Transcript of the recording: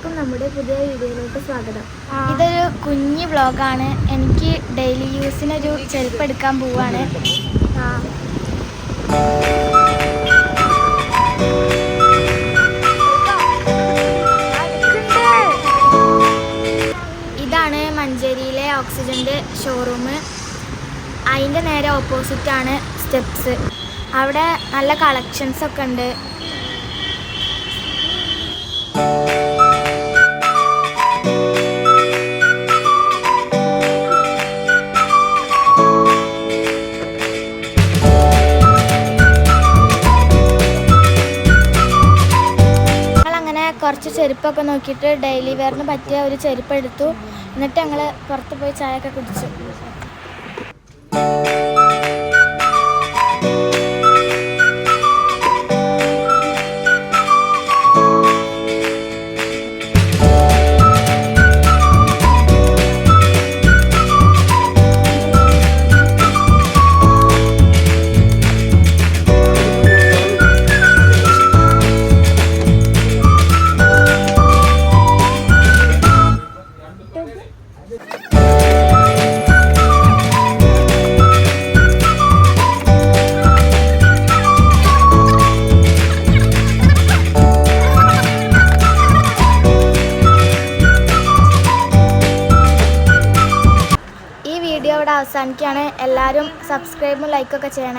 എല്ലാവർക്കും നമ്മുടെ പുതിയ വീഡിയോയിലോട്ട് സ്വാഗതം. ഇതൊരു കുഞ്ഞു വ്ളോഗാണ്. എനിക്ക് ഡെയിലി യൂസിനൊരു ചെരുപ്പ് എടുക്കാൻ പോവാണ്. ഇതാണ് മഞ്ചേരിയിലെ ഓക്സിജൻ്റെ ഷോറൂം. അതിൻ്റെ നേരെ ഓപ്പോസിറ്റാണ് സ്റ്റെപ്സ്. അവിടെ നല്ല കളക്ഷൻസ് ഒക്കെ ഉണ്ട്. കുറച്ച് ചെരുപ്പൊക്കെ നോക്കിയിട്ട് ഡെയിലി വെയറിന് പറ്റിയ ഒരു ചെരുപ്പ് എടുത്തു. എന്നിട്ട് ഞങ്ങൾ പുറത്ത് പോയി ചായയൊക്കെ കുടിച്ചു. വീഡിയോ ഇവിടെ അവസാനിക്കുകയാണ്. എല്ലാവരും സബ്സ്ക്രൈബും ലൈക്കൊക്കെ ചെയ്യണേ.